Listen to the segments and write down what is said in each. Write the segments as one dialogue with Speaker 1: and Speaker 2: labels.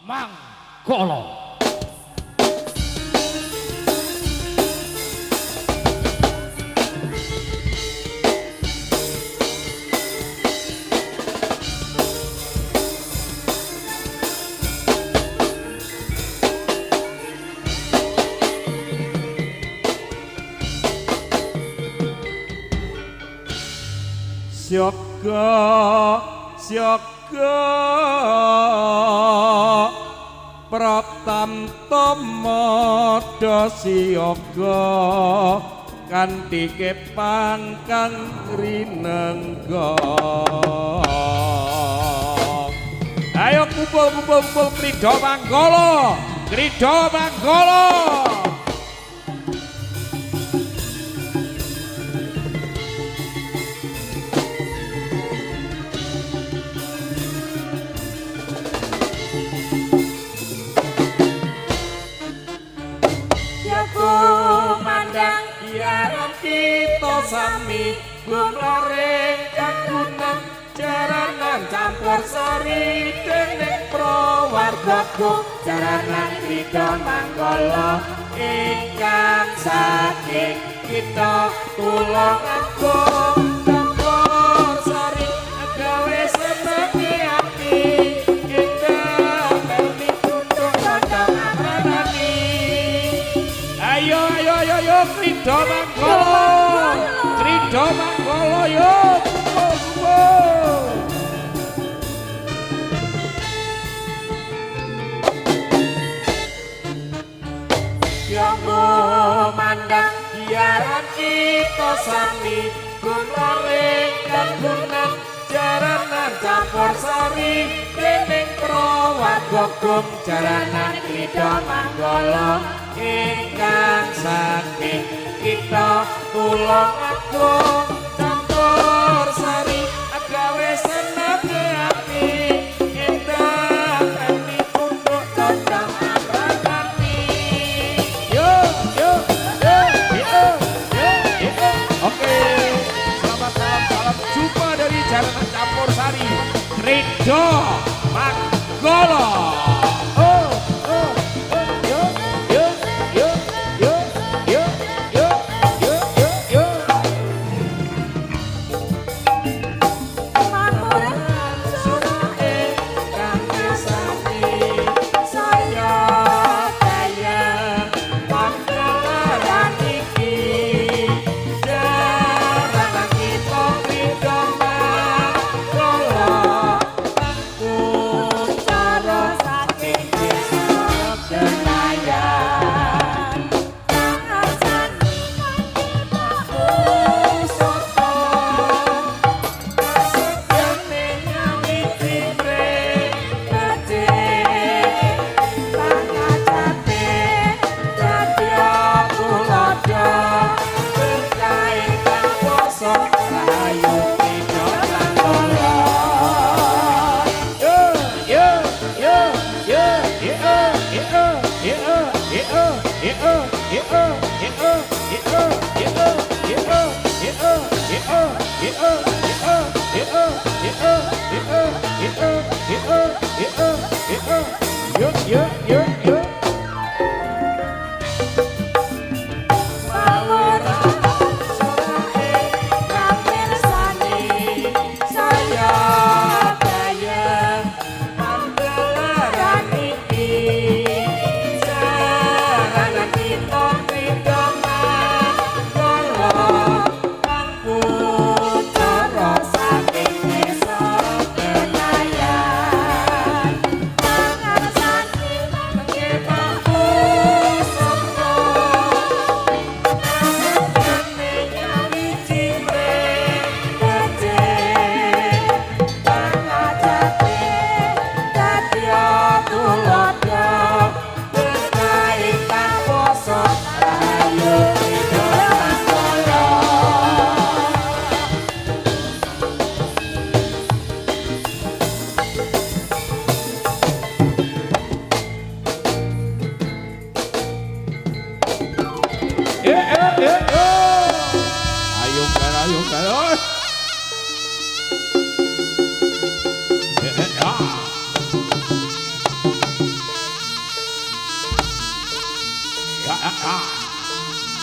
Speaker 1: Manggala.
Speaker 2: Syaga syaga pratamtama dasyaga kanthi kepangkang rinengga ayo kumpul Krida Manggala
Speaker 3: mandang biaran kita sami gumlaring kagunan jaranan campur sari dening prawargaku jaranan Krida Manggala ingkang saking kita tulung agung campur sari gawe senenge ati indah beli tutuk rodong amranani ayo Krida Manggala yo Yonggo mandang biaran kita sami gumlaring kagunan jaranan campur sari dening prawarga jaranan Krida Manggala ingkang saking kita tulung agung campur sari gawe senenge ati endah ati tunduk condang amranani
Speaker 2: Oke, selamat salam jumpa dari Jaranan Campur Sari Krida Manggala.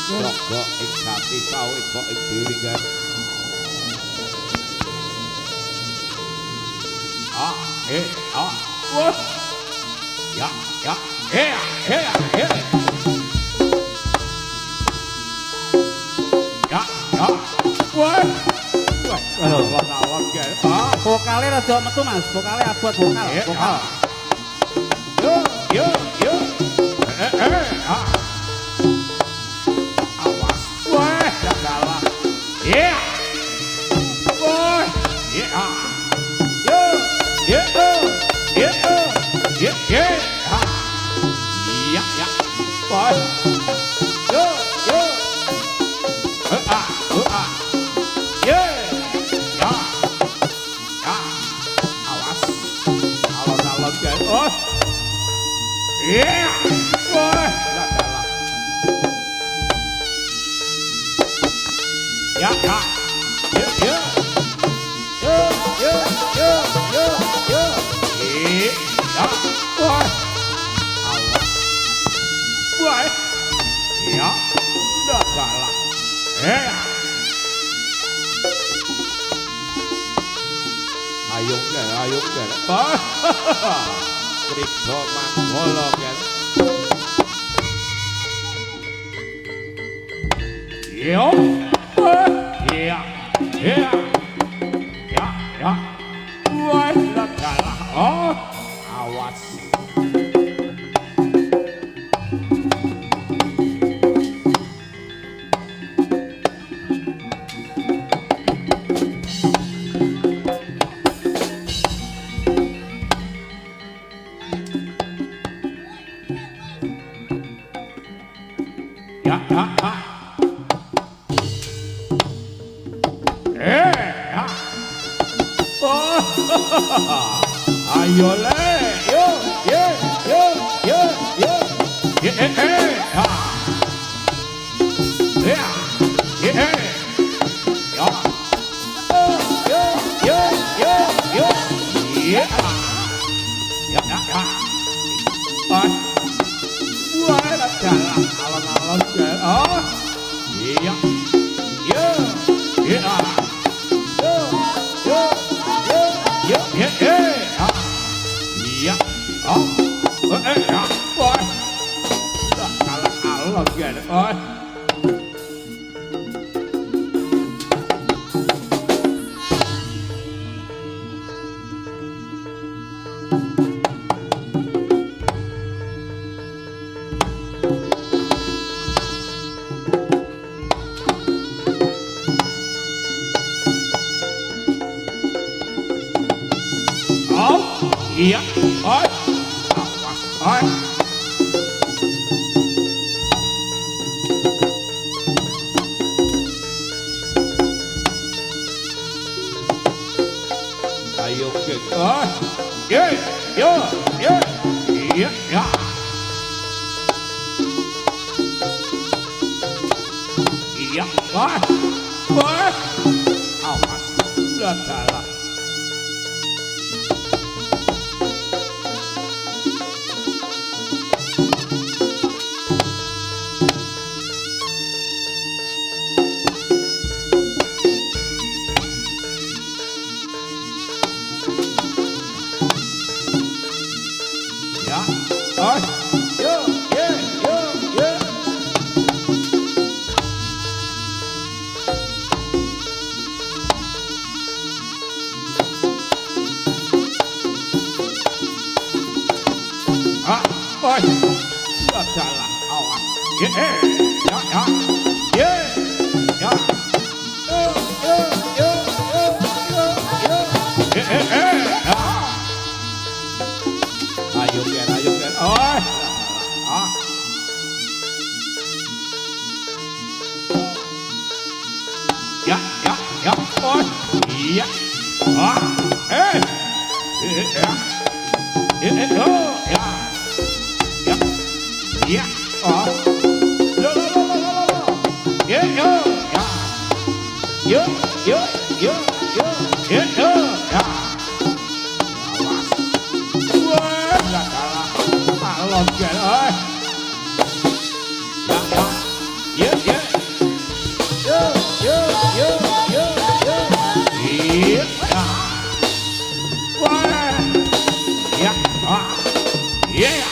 Speaker 2: Jaga ing jati sawit kok ing diringan. Wah. Ya, ya, ya, ya, ya. Ya, ya. Wah. Wah, lawan ge.
Speaker 1: Vokale rada metu Mas, vokale abot vokal. Vokal.
Speaker 2: Yo, yo, yo. Awas. Wah, gagal. Ya. Wah. Ya. Yo, yo, yo, yo, yo. Ya, ya. Wah. Yo, yo. Yeah. Ya. Ya. Awas. Alon-alon guys. Oh. Yeah. Wah, enggak kalah. Ya, ya. Ya, ya. Ya, ya, ya, ya, ya. Ya. Wah. Awas. Wah. Ya. Enggak kalah. Yeah. Ayo kan. Kripto Manggala kan. Yo. Ya. Ya. Ya, ya. Wah, kalah. Oh, awas. Ya, ya, ya. Ya. Oh, ayo le, yo, yo, yo, yo, yo, ya, ya, ya, ya, ya, yo, yo, yo, yo, ya, ya, ya, ya. Wah, jalan alon-alon jalan. Oh, iya, iya, iya, yo, yo, yo, yo, iya, iya, oh, ya, wah, kalah alon jalan. Oh. Iya, oi, awas, oi. Ayo ke, oi, ye, yo, ye, iya, ya. Iya, oi, oi, awas, udah kalah. Oi, sudah jalan, awas. Ya, ya, ya, ya, ya. Yo, yo, yo, yo, yo, yo. Ya. Ayo kan, oi. Ah. Ya, ya, ya, oi. Iya. Ah, ya. Oh, ya. Ya, oh, lo, ya, yo, ya, yo, yo, yo, yo, yo, yo, ya, awas, wah, nggak kalah, alon kan, ya, ya, ya, ya, Yeah.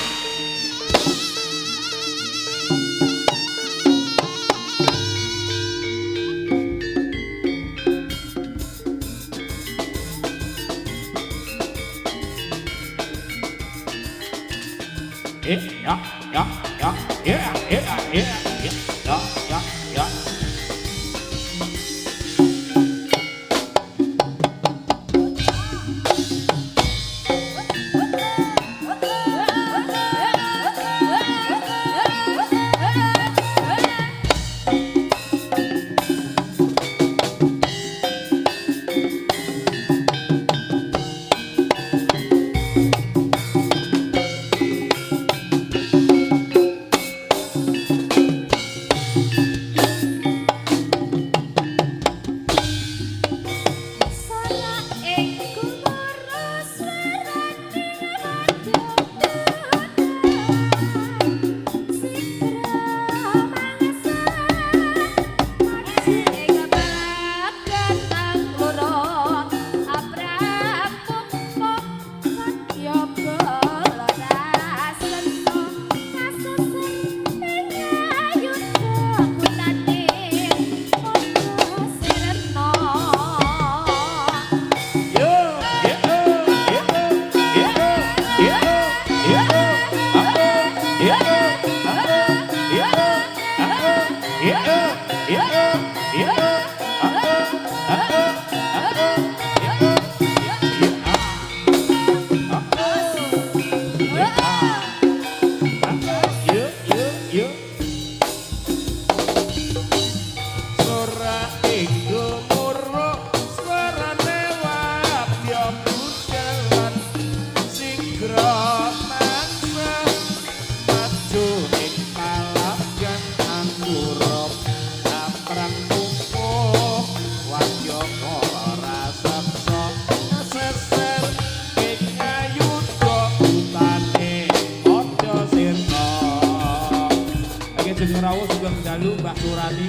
Speaker 2: Rawuh sugeng dalu Mbak Surani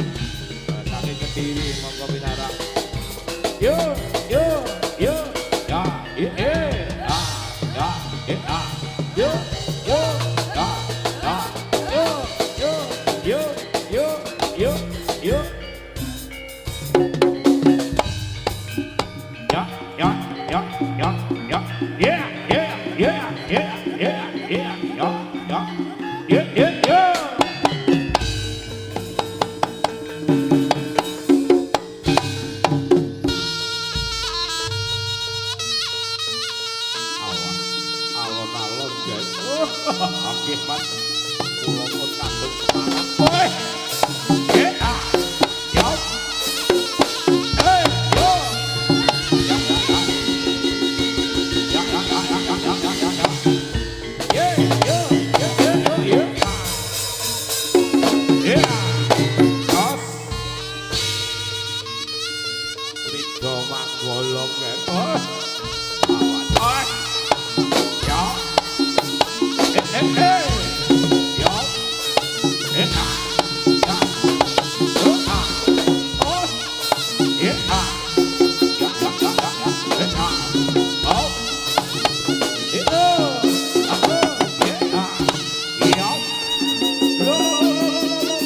Speaker 2: saking Kediri monggo pinarang. Yo yo yo ya yo yo yo yo yo yo yo yo ya ya ya ya ya yeah yeah yeah yeah yeah yeah ya ya yeah yeah yeah. Oke, Mas. Kula pun kandung semangat. Woi. Ya. Yo. Hey, yo. Ya. Ya. Ye, yo. Yo. Ya. Os. Rido magolong kan. Oh. Awan. Ya. Hey. Yo. Ya. Oh. Ya. Oh. Itu. Aku. Ya. Yo. Lo. Ya.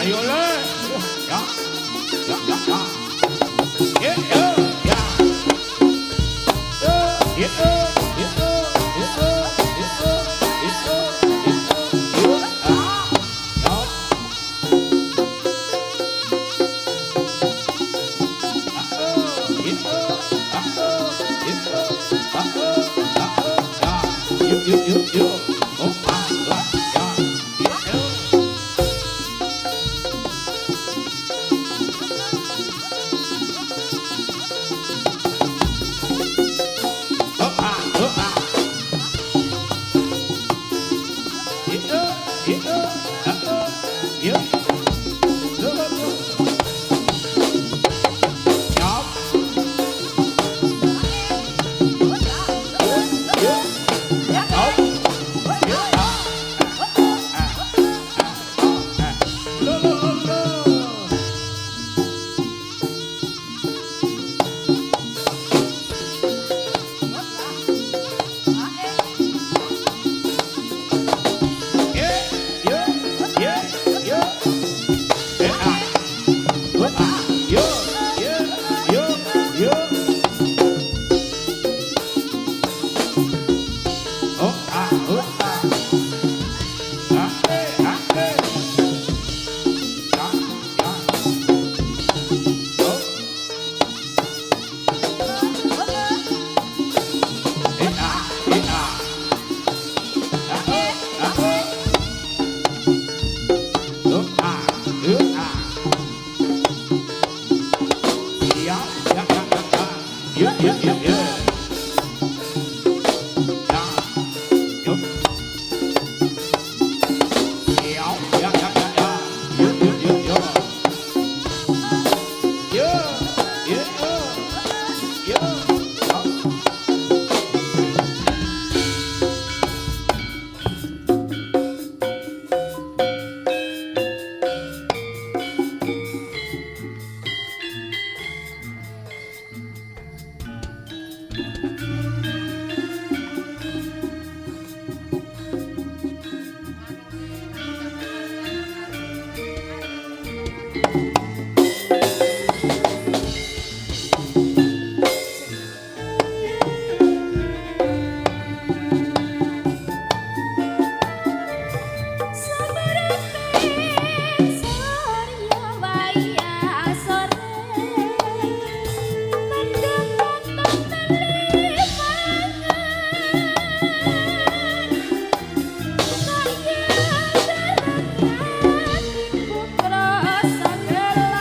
Speaker 2: Ayo le. lo lo lo lo.
Speaker 3: Putra Sagara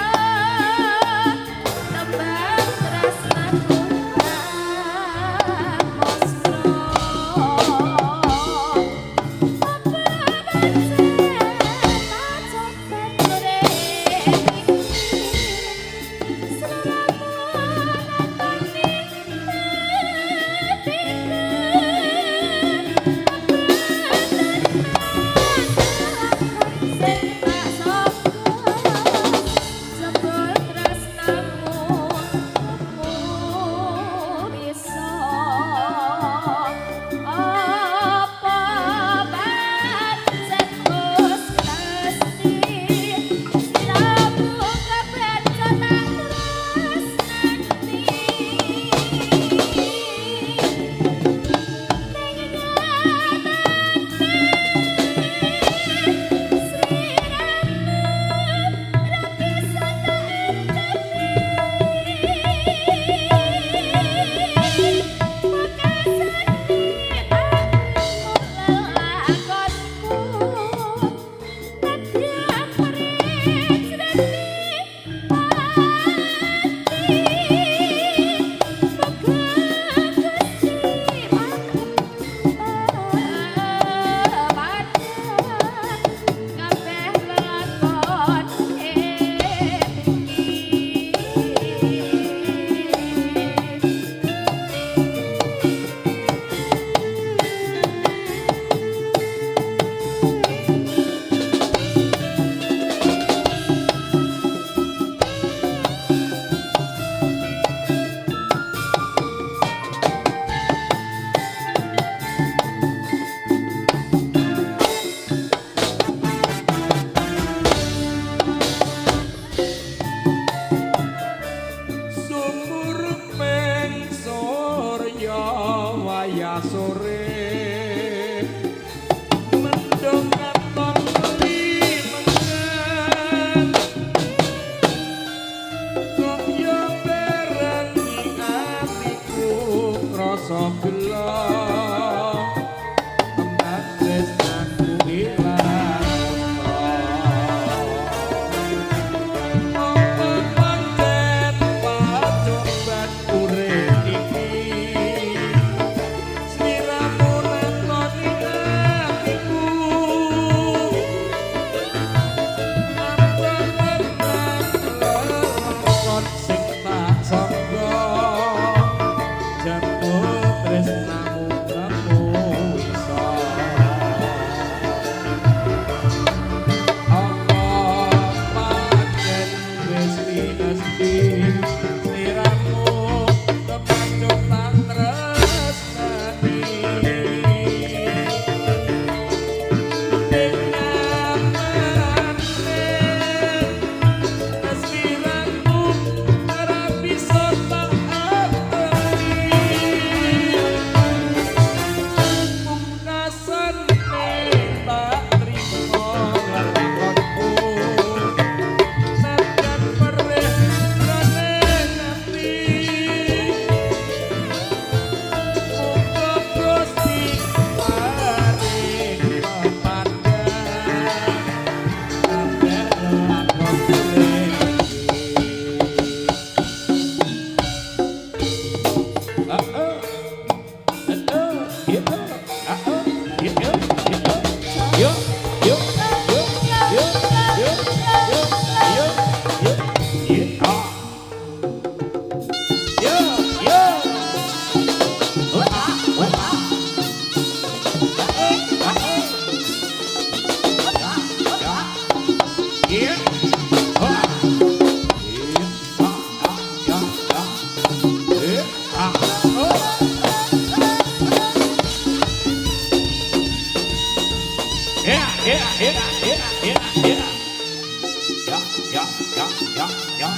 Speaker 2: ya, ya, ya, ya, ya.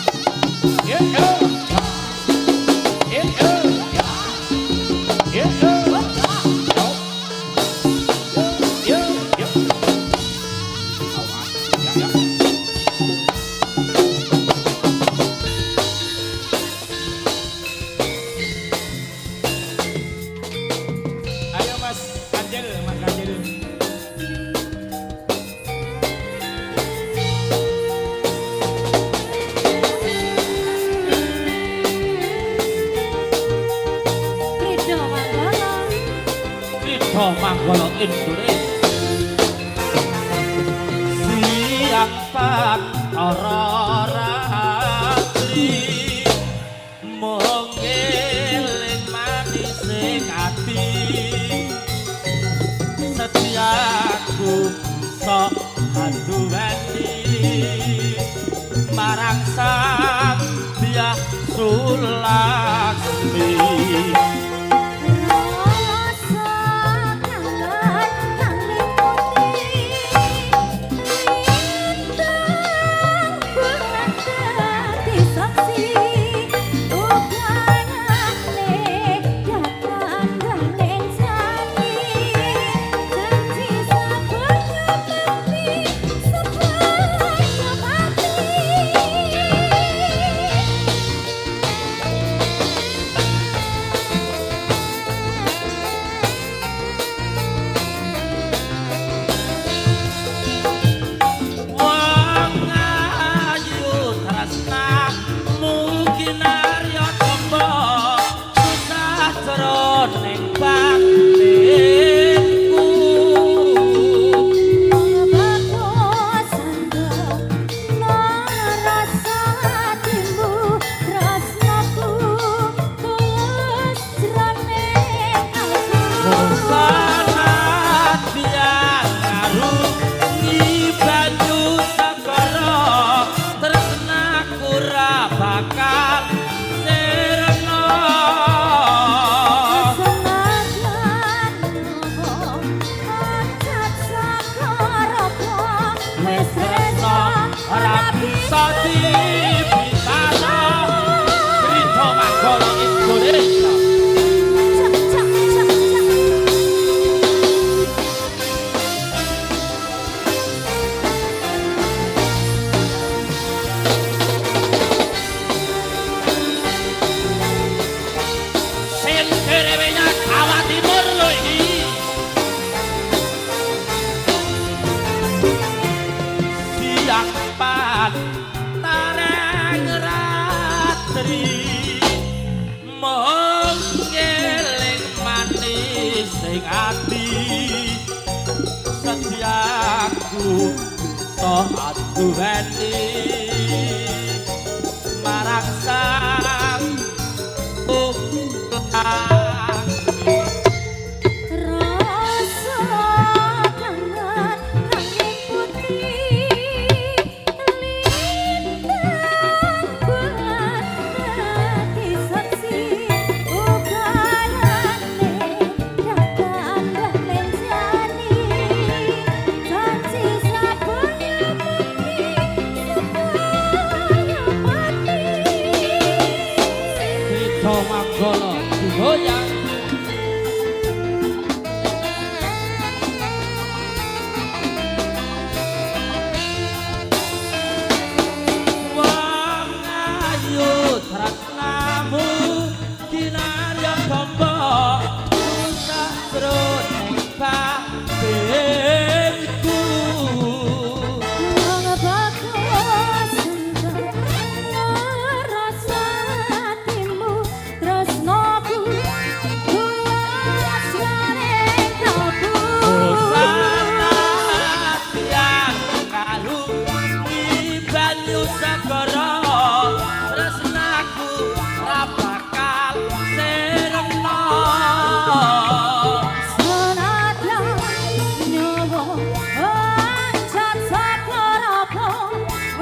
Speaker 2: Ya, ya, ya. Ya, ya, ya. Ya, ya. Ya, ya, ya. Awas, ya, ya. Ayo Mas Kanjel, Mas Kanjel. Krida Manggala Indonesia. Siang Bathara Ratri mung eling manising ati setiaku sok anduweni marang sang Dyah Sulasmi. Setiaku so aduweni marang sang
Speaker 4: rasa kangen kangen putih lintang bulan dadi saksi ugalane datang balen jani janji sapunya mati supaya mati
Speaker 2: Krida Manggala Goyang. Tresnamu kinarya bamba usah jroning batinku
Speaker 4: wong bagus seneng ngrasa atimu tresnaku kuwas jarene kalbu
Speaker 2: sangat yang kalung banyu segara tresnaku ra bakal sirna
Speaker 4: senadyan nyawa ancat sakarapo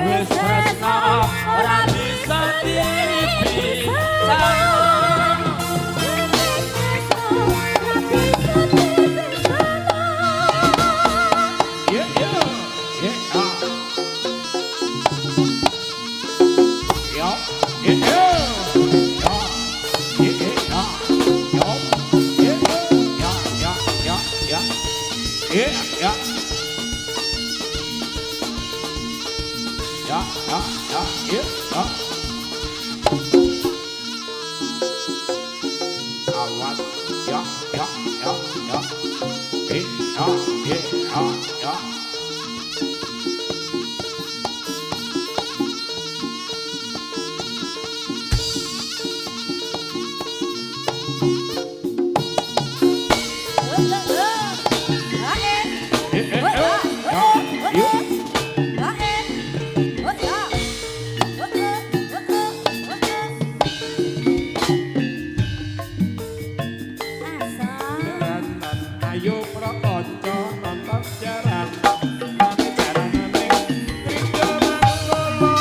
Speaker 2: wis tresna ora bisa dipisah. Yeah, yeah, yeah. Ayo prakonco nonton jaran nonton jaran ning Krida Manggala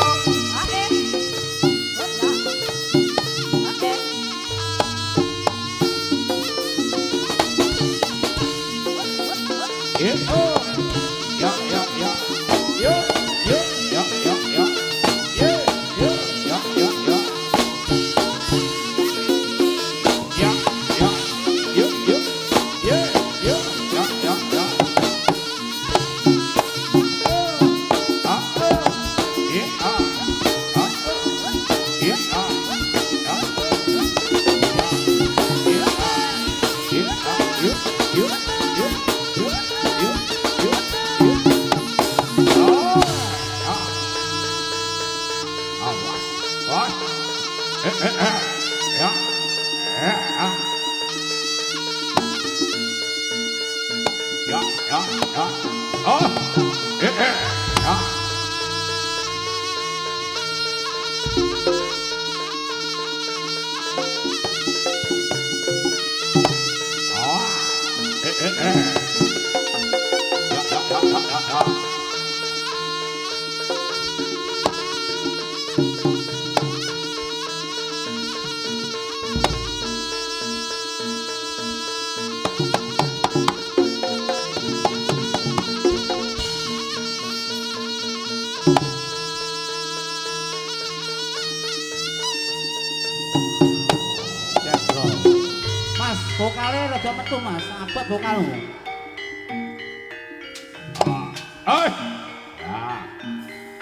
Speaker 1: Mas, vokale rada metu Mas, abot vokalmu.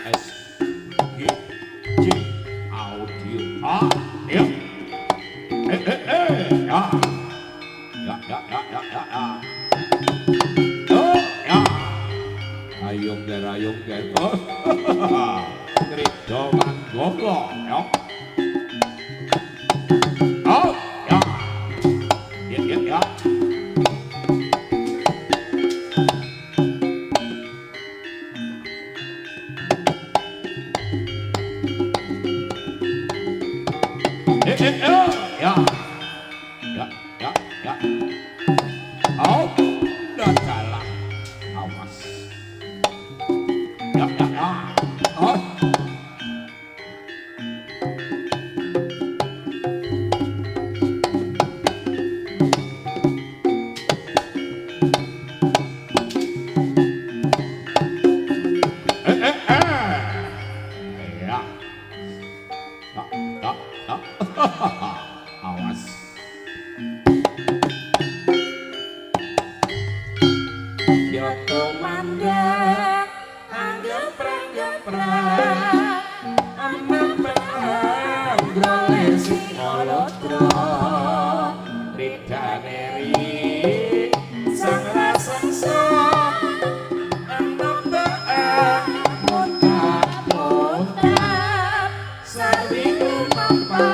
Speaker 2: S G J audio ya ayung ger Krida Manggala ya ya udah salah awas awas
Speaker 3: Yo komanda anggep-anggep amem-amem grole sing olotro ridaneri sang rasangsa amem-amem muntah-muntah sarwi kumampa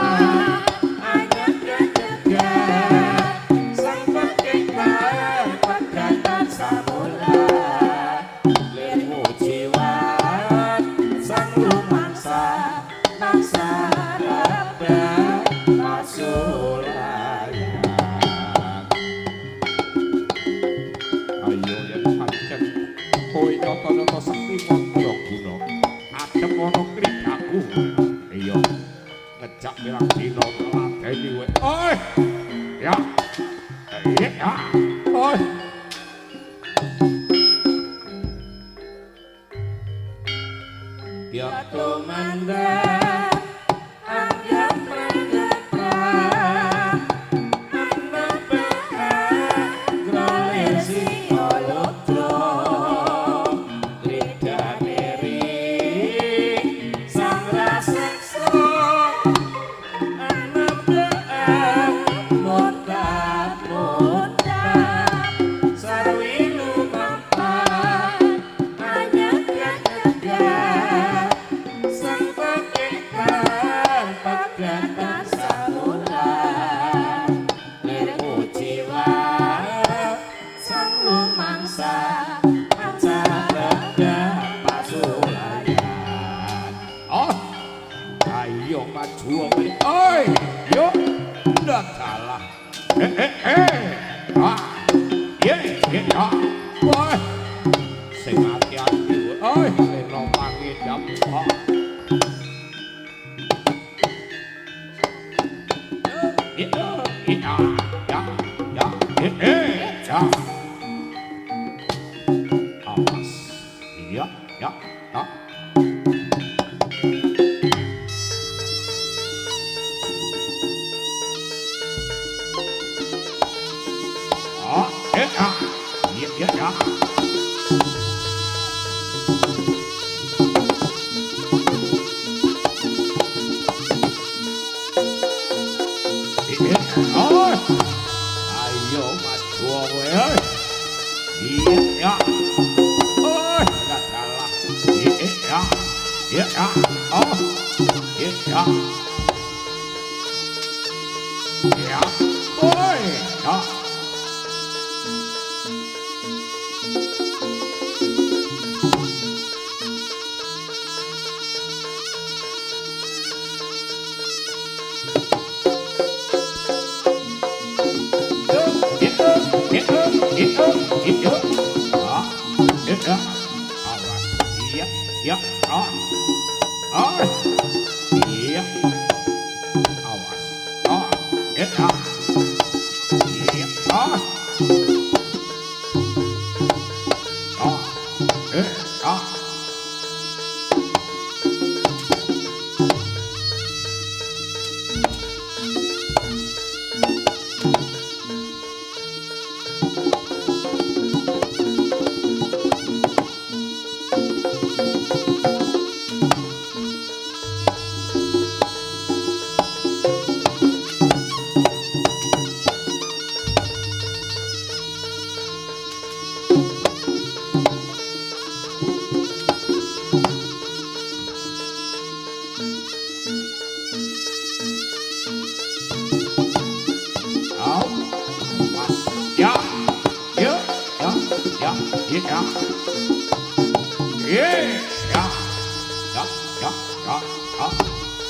Speaker 3: anyat-nyat sang pekikan pegatan samula lirmu jiwat sang lumangsa mangsa rabah masulayan
Speaker 2: ayo yen pancen kowe nyoto-nyoto sakti mantra guna adem ana kridaku iya ngejak pirang dina ngladeni kowe oi ya iya oi
Speaker 3: Yo tumanda
Speaker 2: ayo maju oi yo ndak salah ah ye ah wah sing ati-ati oi leno pangidap ah awas ya ya ya ya ya ayo maju kowe iya ya oh enggak salah iya ya oh iya ya oi ya ya iya awas ya iya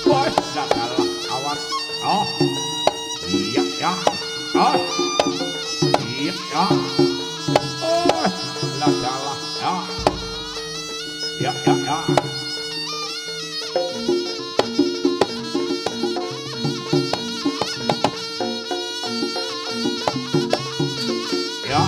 Speaker 2: Woi, enggak salah, awas. Oh, iya ya. Oh, iya ya. Oh, enggak salah, ya. Ya, ya, ya. Ya.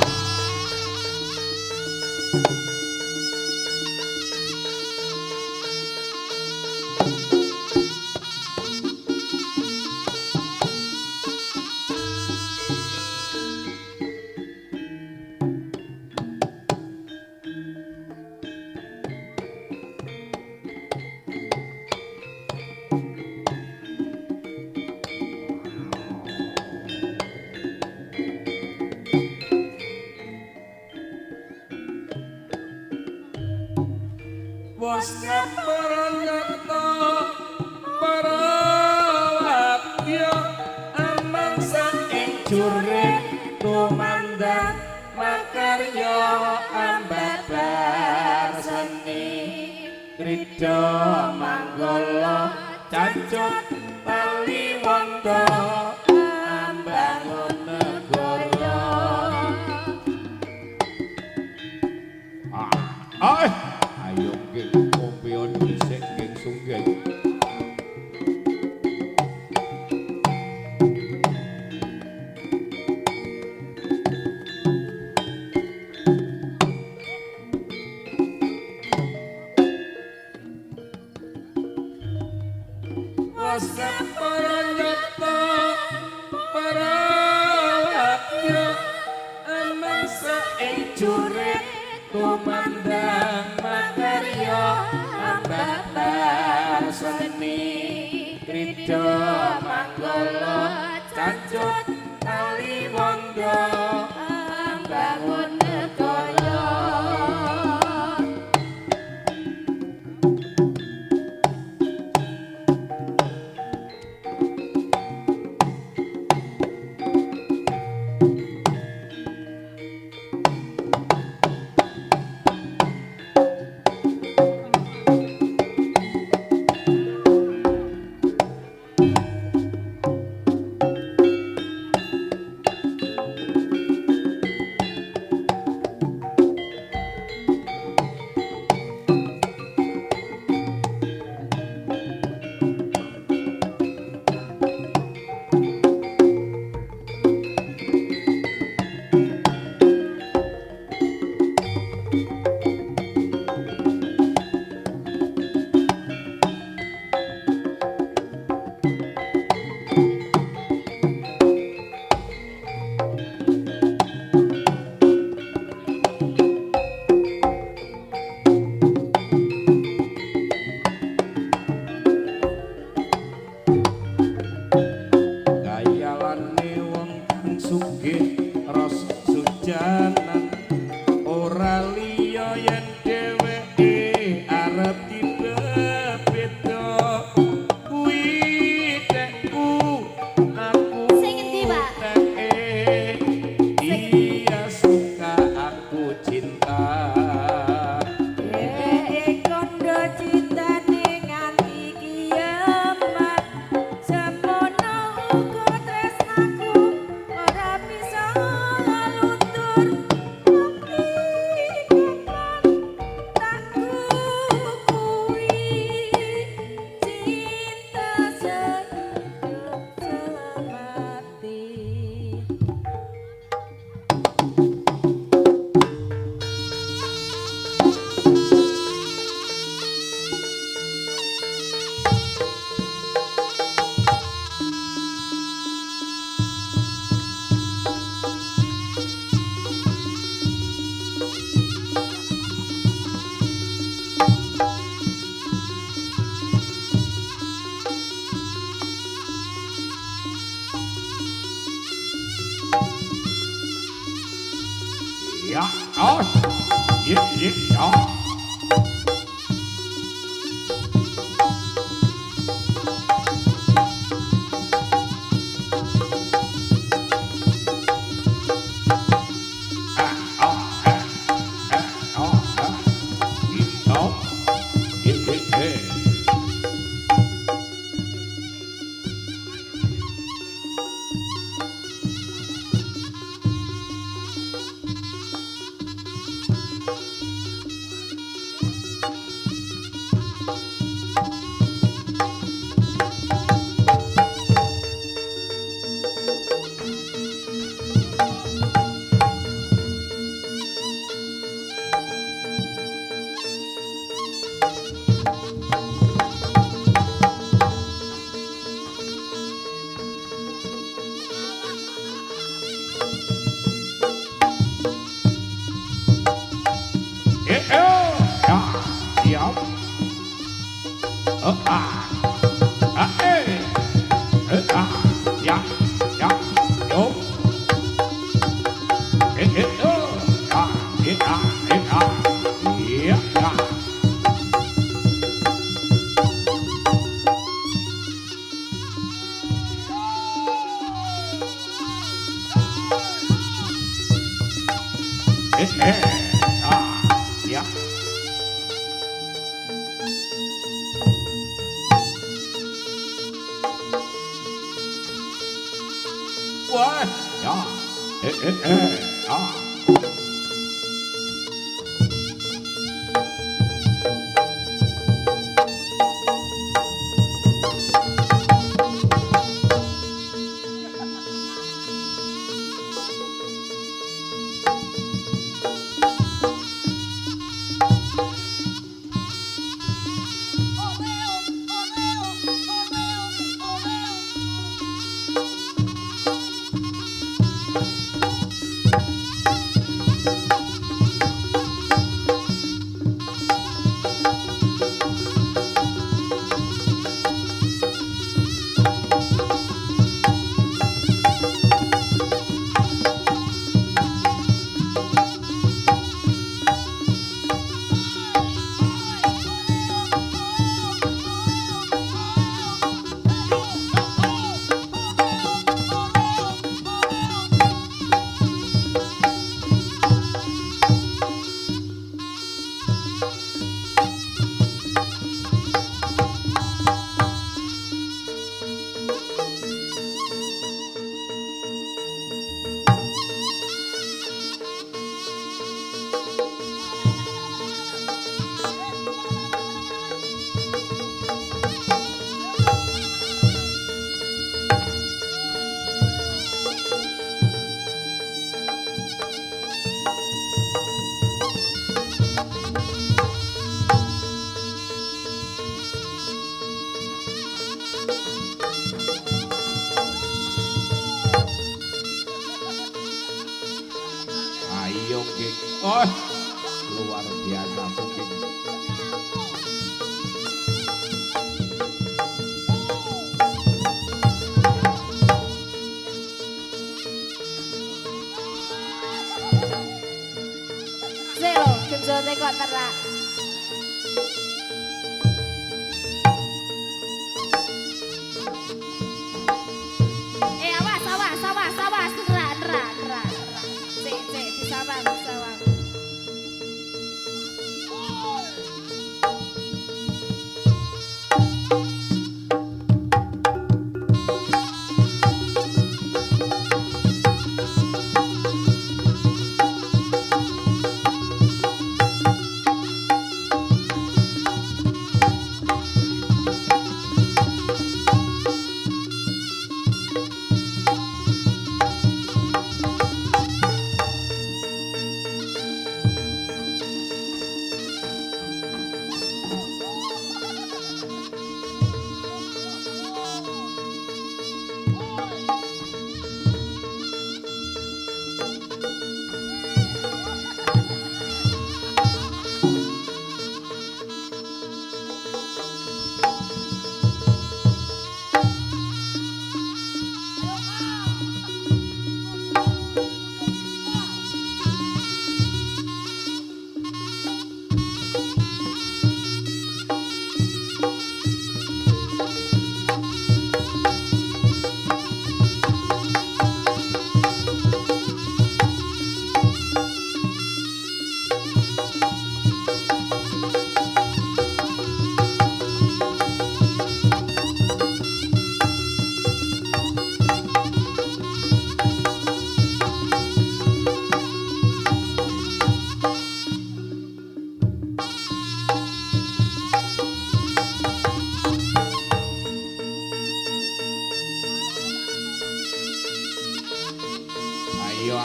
Speaker 3: Bos kaparanyata parawatya aman saking jurit tumandang makarya ambabar seni krida manggala cancut tali wanda ambangun negara
Speaker 2: Ayo geng kompion dhisik geng sunggeng.
Speaker 3: Wasaparanyata parawatya aman saing jurit tumandang makarya ambabar seni krida manggala cancut tali wanda ambangun negara
Speaker 2: Iya. Wah, ya, ah. Ayo, King. Oh, luar biasa, King.
Speaker 4: Zelo, genjote kok terak. Awas, awas, awas, awas, terak, terak, terak, terak. Cek, cek, disawang, disawang.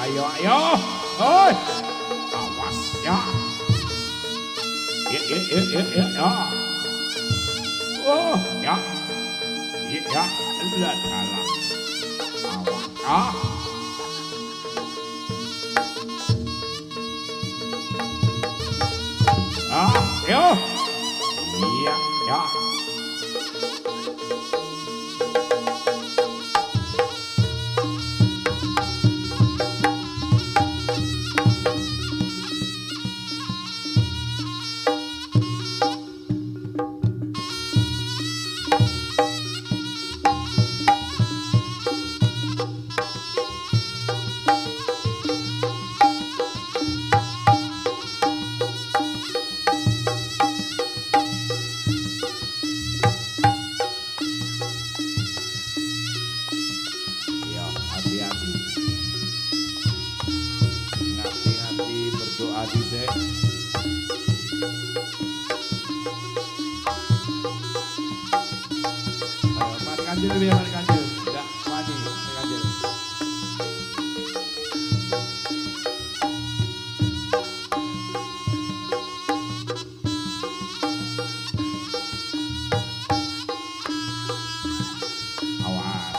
Speaker 2: ayo, ayo. Oi. Awas ya. Ya. Oh, ya. Ya, lihat kalah. Awas ya. Yo. Iya, ya. Ya, hati-hati. Ngerti-ngerti berdoa dhisik. Mari kanjil ya, mari kanjil. Enggak wani, mari kanjil. Awas.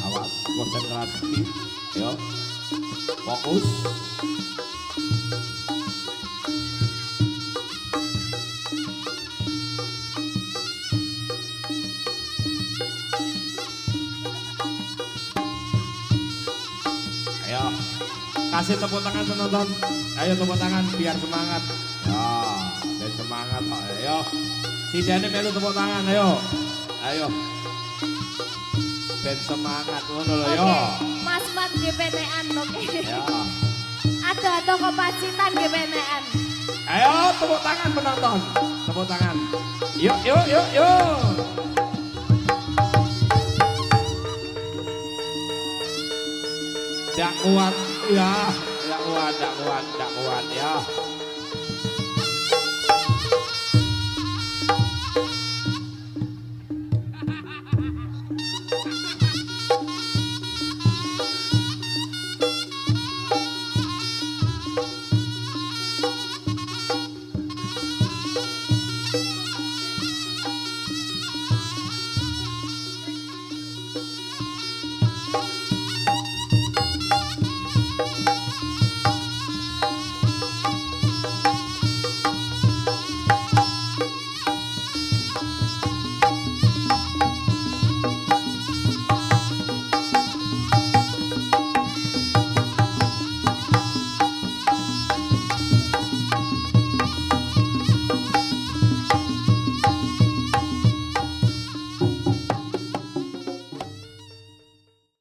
Speaker 2: Awas, konsentrasi. Yo. Fokus. Ayo. Kasih tepuk tangan penonton. Ayo tepuk tangan biar semangat. Ya, dan semangat. Ayo. Si Dani melu tepuk tangan, ayo. Ayo. Ben semangat ngono lho yo.
Speaker 4: Mas Mat GPN oke.
Speaker 2: Ya.
Speaker 4: Ada kopasitan GPN.
Speaker 2: Ayo tepuk tangan penonton. Tepuk tangan. Yuk yuk yuk yuk. Dak kuat ya. Dak kuat ya.